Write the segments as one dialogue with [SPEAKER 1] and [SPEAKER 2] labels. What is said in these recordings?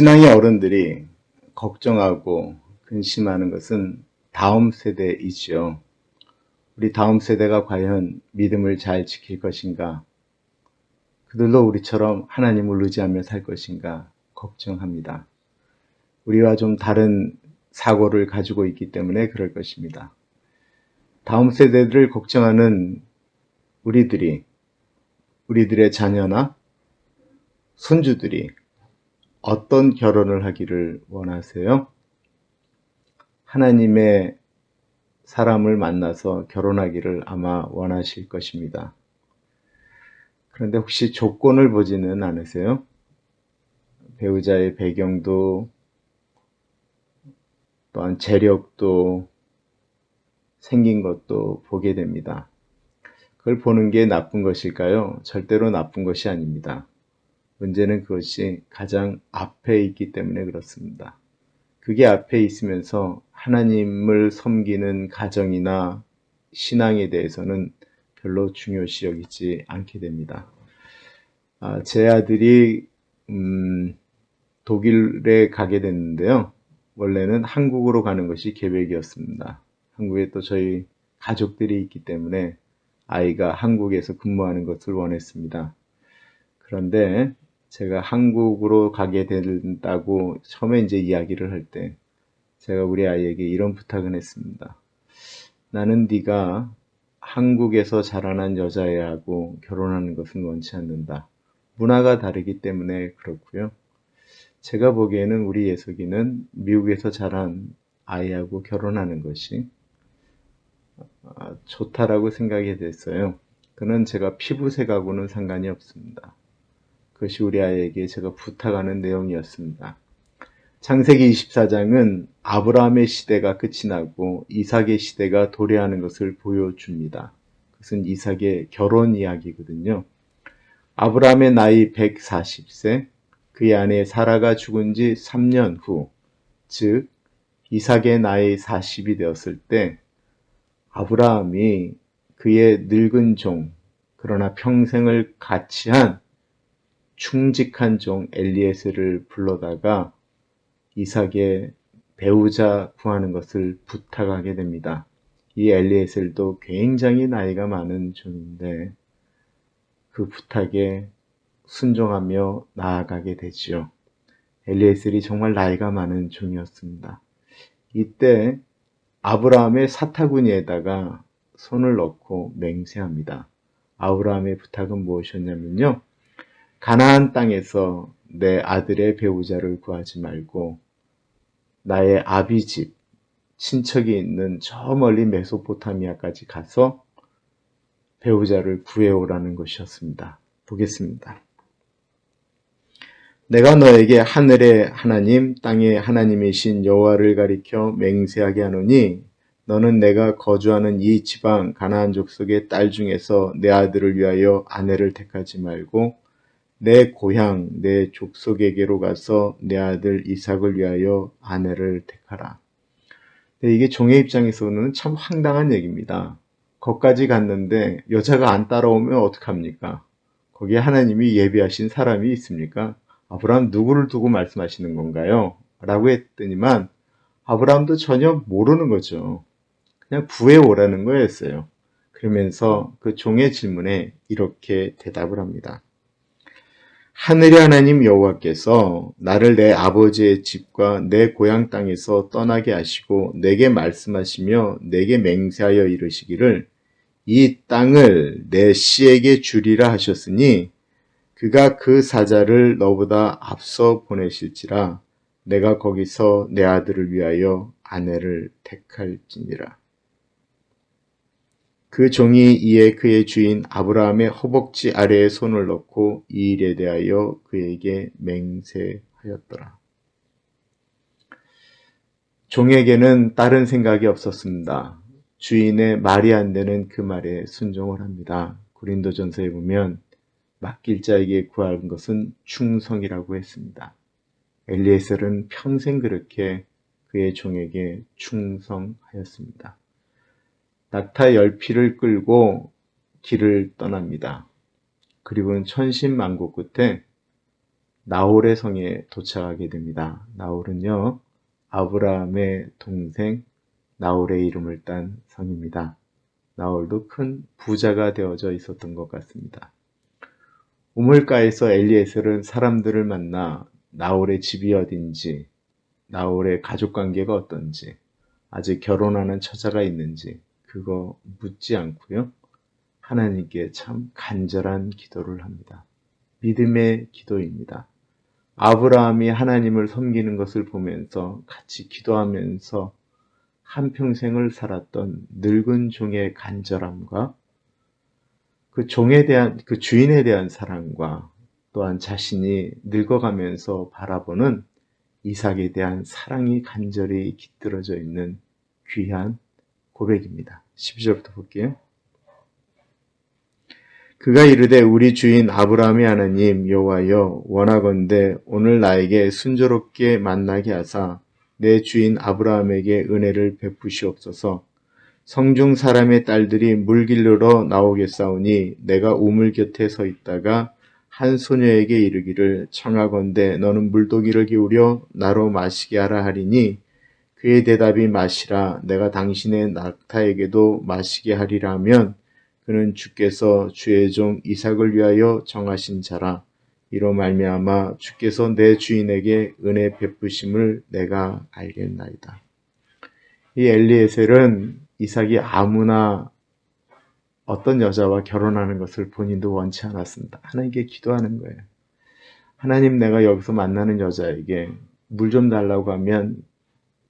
[SPEAKER 1] 신앙의 어른들이 걱정하고 근심하는 것은 다음 세대이지요. 우리 다음 세대가 과연 믿음을 잘 지킬 것인가? 그들도 우리처럼 하나님을 의지하며 살 것인가? 걱정합니다. 우리와 좀 다른 사고를 가지고 있기 때문에 그럴 것입니다. 다음 세대들을 걱정하는 우리들의 자녀나 손주들이 어떤 결혼을 하기를 원하세요? 하나님의 사람을 만나서 결혼하기를 아마 원하실 것입니다. 그런데 혹시 조건을 보지는 않으세요? 배우자의 배경도, 또한 재력도, 생긴 것도 보게 됩니다. 그걸 보는 게 나쁜 것일까요? 절대로 나쁜 것이 아닙니다. 문제는 그것이 가장 앞에 있기 때문에 그렇습니다. 그게 앞에 있으면서 하나님을 섬기는 가정이나 신앙에 대해서는 별로 중요시 여기지 않게 됩니다. 제 아들이 독일에 가게 됐는데요. 원래는 한국으로 가는 것이 계획이었습니다. 한국에 또 저희 가족들이 있기 때문에 아이가 한국에서 근무하는 것을 원했습니다. 그런데 제가 한국으로 가게 된다고 처음에 이제 이야기를 할 때 제가 우리 아이에게 이런 부탁을 했습니다. 나는 네가 한국에서 자라난 여자애하고 결혼하는 것은 원치 않는다. 문화가 다르기 때문에 그렇고요. 제가 보기에는 우리 예석이는 미국에서 자란 아이하고 결혼하는 것이 좋다라고 생각이 됐어요. 그는 제가 피부색하고는 상관이 없습니다. 그것이 우리 아이에게 제가 부탁하는 내용이었습니다. 창세기 24장은 아브라함의 시대가 끝이 나고 이삭의 시대가 도래하는 것을 보여줍니다. 그것은 이삭의 결혼 이야기거든요. 아브라함의 나이 140세, 그의 아내 사라가 죽은 지 3년 후, 즉 이삭의 나이 40이 되었을 때 아브라함이 그의 늙은 종, 그러나 평생을 같이 한 충직한 종 엘리에셀을 불러다가 이삭의 배우자 구하는 것을 부탁하게 됩니다. 이 엘리에셀도 굉장히 나이가 많은 종인데 그 부탁에 순종하며 나아가게 되지요. 엘리에셀이 정말 나이가 많은 종이었습니다. 이때 아브라함의 사타구니에다가 손을 넣고 맹세합니다. 아브라함의 부탁은 무엇이었냐면요. 가나안 땅에서 내 아들의 배우자를 구하지 말고 나의 아비집, 친척이 있는 저 멀리 메소포타미아까지 가서 배우자를 구해오라는 것이었습니다. 보겠습니다. 내가 너에게 하늘의 하나님, 땅의 하나님이신 여호와를 가리켜 맹세하게 하노니 너는 내가 거주하는 이 지방 가나안 족속의 딸 중에서 내 아들을 위하여 아내를 택하지 말고 내 고향, 내 족속에게로 가서 내 아들 이삭을 위하여 아내를 택하라. 이게 종의 입장에서는 참 황당한 얘기입니다. 거기까지 갔는데 여자가 안 따라오면 어떡합니까? 거기에 하나님이 예비하신 사람이 있습니까? 아브라함 누구를 두고 말씀하시는 건가요? 라고 했더니만 아브라함도 전혀 모르는 거죠. 그냥 구해오라는 거였어요. 그러면서 그 종의 질문에 이렇게 대답을 합니다. 하늘의 하나님 여호와께서 나를 내 아버지의 집과 내 고향 땅에서 떠나게 하시고 내게 말씀하시며 내게 맹세하여 이르시기를 이 땅을 내 씨에게 주리라 하셨으니 그가 그 사자를 너보다 앞서 보내실지라 내가 거기서 내 아들을 위하여 아내를 택할지니라. 그 종이 이에 그의 주인 아브라함의 허벅지 아래에 손을 넣고 이 일에 대하여 그에게 맹세하였더라. 종에게는 다른 생각이 없었습니다. 주인의 말이 안 되는 그 말에 순종을 합니다. 고린도전서에 보면 맡길 자에게 구한 것은 충성이라고 했습니다. 엘리에셀은 평생 그렇게 그의 종에게 충성하였습니다. 낙타 10피를 끌고 길을 떠납니다. 그리고는 천신만고 끝에 나홀의 성에 도착하게 됩니다. 나홀은요, 아브라함의 동생 나홀의 이름을 딴 성입니다. 나홀도 큰 부자가 되어져 있었던 것 같습니다. 우물가에서 엘리에셀은 사람들을 만나 나홀의 집이 어딘지, 나홀의 가족관계가 어떤지, 아직 결혼하는 처자가 있는지 그거 묻지 않고요. 하나님께 참 간절한 기도를 합니다. 믿음의 기도입니다. 아브라함이 하나님을 섬기는 것을 보면서 같이 기도하면서 한평생을 살았던 늙은 종의 간절함과 그 종에 대한, 그 주인에 대한 사랑과 또한 자신이 늙어가면서 바라보는 이삭에 대한 사랑이 간절히 깃들어져 있는 귀한 고백입니다. 12절부터 볼게요. 그가 이르되 우리 주인 아브라함의 하나님 여호와여 원하건대 오늘 나에게 순조롭게 만나게 하사 내 주인 아브라함에게 은혜를 베푸시옵소서. 성중 사람의 딸들이 물길르러 나오겠사오니 내가 우물 곁에 서 있다가 한 소녀에게 이르기를 청하건대 너는 물도기를 기울여 나로 마시게 하라 하리니 그의 대답이 마시라 내가 당신의 낙타에게도 마시게 하리라 하면 그는 주께서 주의 종 이삭을 위하여 정하신 자라. 이로 말미암아 주께서 내 주인에게 은혜 베푸심을 내가 알겠나이다. 이 엘리에셀은 이삭이 아무나 어떤 여자와 결혼하는 것을 본인도 원치 않았습니다. 하나님께 기도하는 거예요. 하나님, 내가 여기서 만나는 여자에게 물 좀 달라고 하면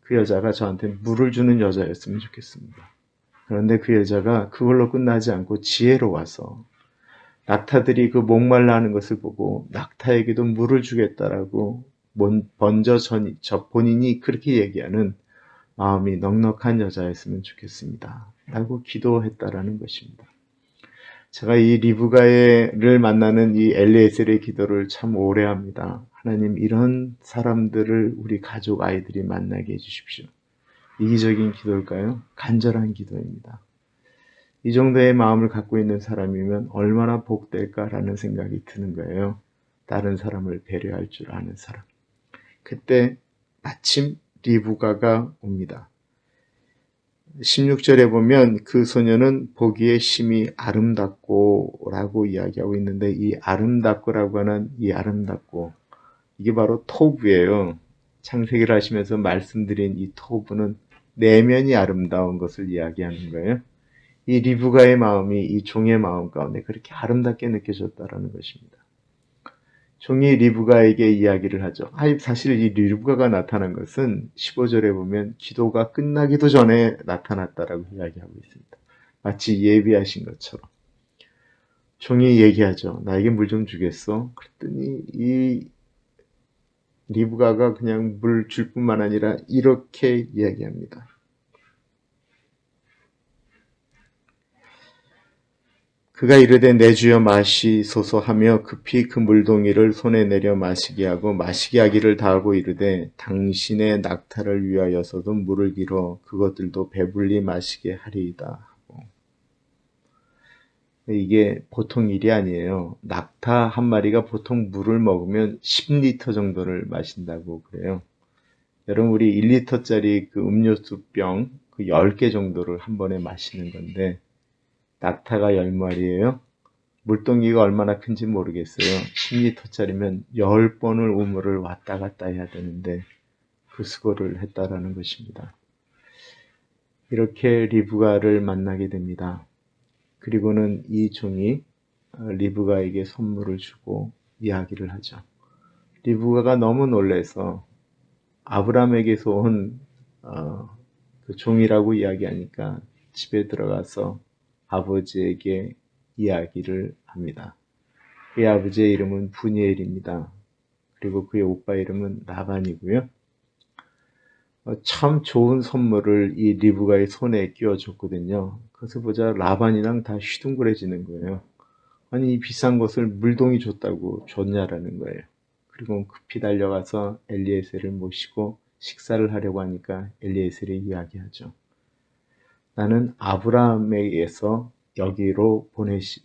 [SPEAKER 1] 그 여자가 저한테 물을 주는 여자였으면 좋겠습니다. 그런데 그 여자가 그걸로 끝나지 않고 지혜로워서 낙타들이 그 목말라 하는 것을 보고 낙타에게도 물을 주겠다라고 먼저 본인이 그렇게 얘기하는 마음이 넉넉한 여자였으면 좋겠습니다. 라고 기도했다라는 것입니다. 제가 이 리브가를 만나는 이 엘리에셀의 기도를 참 오래 합니다. 하나님, 이런 사람들을 우리 가족 아이들이 만나게 해주십시오. 이기적인 기도일까요? 간절한 기도입니다. 이 정도의 마음을 갖고 있는 사람이면 얼마나 복될까라는 생각이 드는 거예요. 다른 사람을 배려할 줄 아는 사람. 그때 마침 리브가가 옵니다. 16절에 보면 그 소녀는 보기에 심히 아름답고 라고 이야기하고 있는데 이 아름답고라고 하는 이 아름답고 이게 바로 토부예요. 창세기를 하시면서 말씀드린 이 토부는 내면이 아름다운 것을 이야기하는 거예요. 이 리브가의 마음이 이 종의 마음 가운데 그렇게 아름답게 느껴졌다라는 것입니다. 종이 리브가에게 이야기를 하죠. 사실 이 리브가가 나타난 것은 15절에 보면 기도가 끝나기도 전에 나타났다라고 이야기하고 있습니다. 마치 예비하신 것처럼. 종이 얘기하죠. 나에게 물 좀 주겠어? 그랬더니 이 리브가가 그냥 물 줄 뿐만 아니라 이렇게 이야기합니다. 그가 이르되 내 주여 마시소서 하며 급히 그 물동이를 손에 내려 마시게 하고 마시게 하기를 다하고 이르되 당신의 낙타를 위하여서도 물을 길어 그것들도 배불리 마시게 하리이다. 이게 보통 일이 아니에요. 낙타 한 마리가 보통 물을 먹으면 10리터 정도를 마신다고 그래요. 여러분, 우리 1리터짜리 그 음료수병 그 10개 정도를 한 번에 마시는 건데 낙타가 10마리예요. 물동이가 얼마나 큰지 모르겠어요. 10리터짜리면 10번을 우물을 왔다 갔다 해야 되는데 그 수고를 했다라는 것입니다. 이렇게 리브가를 만나게 됩니다. 그리고는 이 종이 리브가에게 선물을 주고 이야기를 하죠. 리브가가 너무 놀라서 아브라함에게서 온 그 종이라고 이야기하니까 집에 들어가서 아버지에게 이야기를 합니다. 그의 아버지의 이름은 브니엘입니다. 그리고 그의 오빠 이름은 라반이고요. 참 좋은 선물을 이 리브가의 손에 끼워줬거든요. 그래서 보자 라반이랑 다 휘둥그레지는 거예요. 아니, 이 비싼 것을 물동이 줬다고 줬냐라는 거예요. 그리고 급히 달려가서 엘리에셀을 모시고 식사를 하려고 하니까 엘리에셀이 이야기하죠. 나는 아브라함에게서 여기로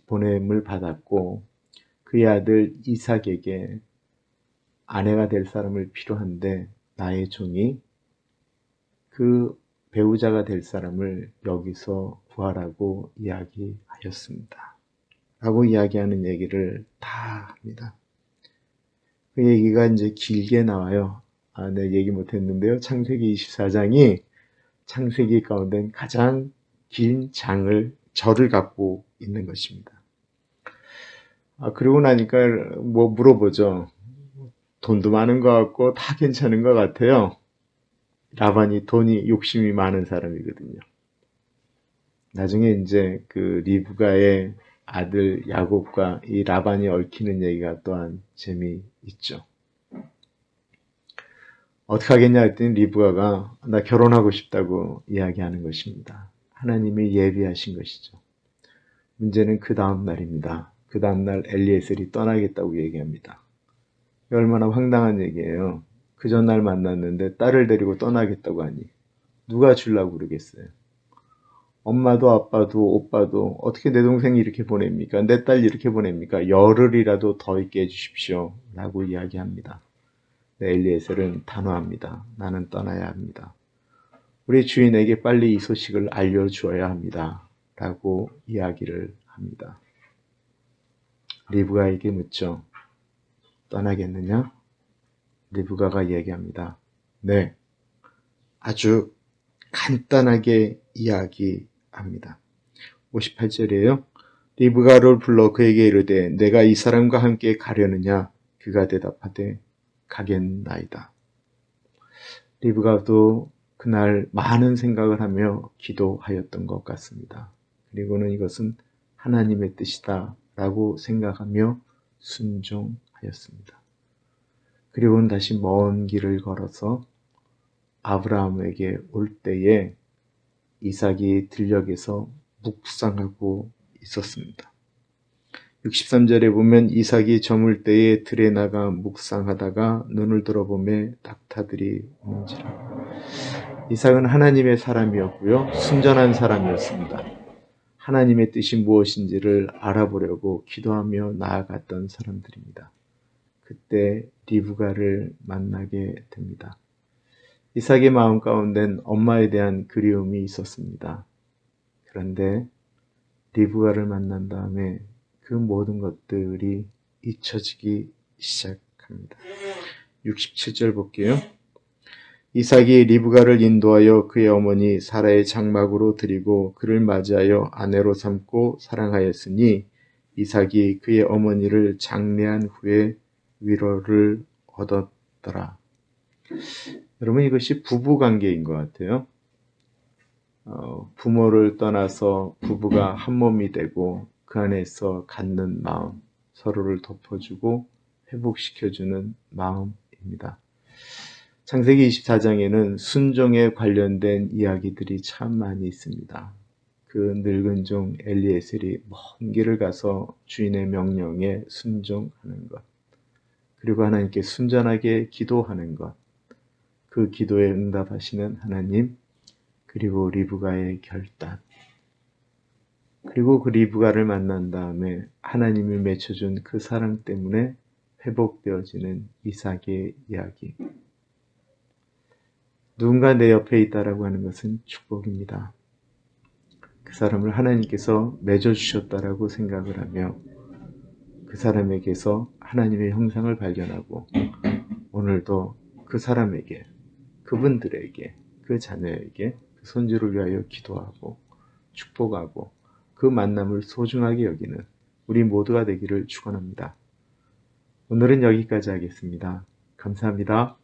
[SPEAKER 1] 보냄을 받았고 그의 아들 이삭에게 아내가 될 사람을 필요한데 나의 종이 그 배우자가 될 사람을 여기서 구하라고 이야기하였습니다. 라고 이야기하는 얘기를 다 합니다. 그 얘기가 이제 길게 나와요. 네, 얘기 못했는데요. 창세기 24장이 창세기 가운데 가장 긴 절을 갖고 있는 것입니다. 그러고 나니까 뭐 물어보죠. 돈도 많은 것 같고 다 괜찮은 것 같아요. 라반이 돈이 욕심이 많은 사람이거든요. 나중에 이제 그 리브가의 아들 야곱과 이 라반이 얽히는 얘기가 또한 재미있죠. 어떻게 하겠냐 했더니 리브가가 나 결혼하고 싶다고 이야기하는 것입니다. 하나님이 예비하신 것이죠. 문제는 그 다음 날입니다. 그 다음 날 엘리에셀이 떠나겠다고 얘기합니다. 얼마나 황당한 얘기예요. 그 전날 만났는데 딸을 데리고 떠나겠다고 하니 누가 주려고 그러겠어요. 엄마도 아빠도 오빠도 어떻게 내 동생이 이렇게 보냅니까? 내 딸 이렇게 보냅니까? 열흘이라도 더 있게 해주십시오. 라고 이야기합니다. 엘리에셀은 단호합니다. 나는 떠나야 합니다. 우리 주인에게 빨리 이 소식을 알려주어야 합니다. 라고 이야기를 합니다. 리브가에게 묻죠. 떠나겠느냐? 리브가가 얘기합니다. 네, 아주 간단하게 이야기합니다. 58절이에요. 리브가를 불러 그에게 이르되 내가 이 사람과 함께 가려느냐? 그가 대답하되 가겠나이다. 리브가도 그날 많은 생각을 하며 기도하였던 것 같습니다. 그리고는 이것은 하나님의 뜻이다 라고 생각하며 순종하였습니다. 그리고는 다시 먼 길을 걸어서 아브라함에게 올 때에 이삭이 들녘에서 묵상하고 있었습니다. 63절에 보면 이삭이 저물 때에 들에 나가 묵상하다가 눈을 들어보매 낙타들이 오는지라. 이삭은 하나님의 사람이었고요. 순전한 사람이었습니다. 하나님의 뜻이 무엇인지를 알아보려고 기도하며 나아갔던 사람들입니다. 그때 리브가를 만나게 됩니다. 이삭의 마음 가운데는 엄마에 대한 그리움이 있었습니다. 그런데 리브가를 만난 다음에 그 모든 것들이 잊혀지기 시작합니다. 67절 볼게요. 이삭이 리브가를 인도하여 그의 어머니 사라의 장막으로 들이고 그를 맞이하여 아내로 삼고 사랑하였으니 이삭이 그의 어머니를 장례한 후에 위로를 얻었더라. 여러분, 이것이 부부관계인 것 같아요. 부모를 떠나서 부부가 한 몸이 되고 그 안에서 갖는 마음, 서로를 덮어주고 회복시켜주는 마음입니다. 창세기 24장에는 순종에 관련된 이야기들이 참 많이 있습니다. 그 늙은 종 엘리에셀이 먼 길을 가서 주인의 명령에 순종하는 것, 그리고 하나님께 순전하게 기도하는 것, 그 기도에 응답하시는 하나님, 그리고 리브가의 결단, 그리고 그 리브가를 만난 다음에 하나님이 맺혀준 그 사랑 때문에 회복되어지는 이삭의 이야기. 누군가 내 옆에 있다라고 하는 것은 축복입니다. 그 사람을 하나님께서 맺어주셨다라고 생각을 하며 그 사람에게서 하나님의 형상을 발견하고 오늘도 그 사람에게, 그분들에게, 그 자녀에게, 그 손주를 위하여 기도하고 축복하고 그 만남을 소중하게 여기는 우리 모두가 되기를 축원합니다. 오늘은 여기까지 하겠습니다. 감사합니다.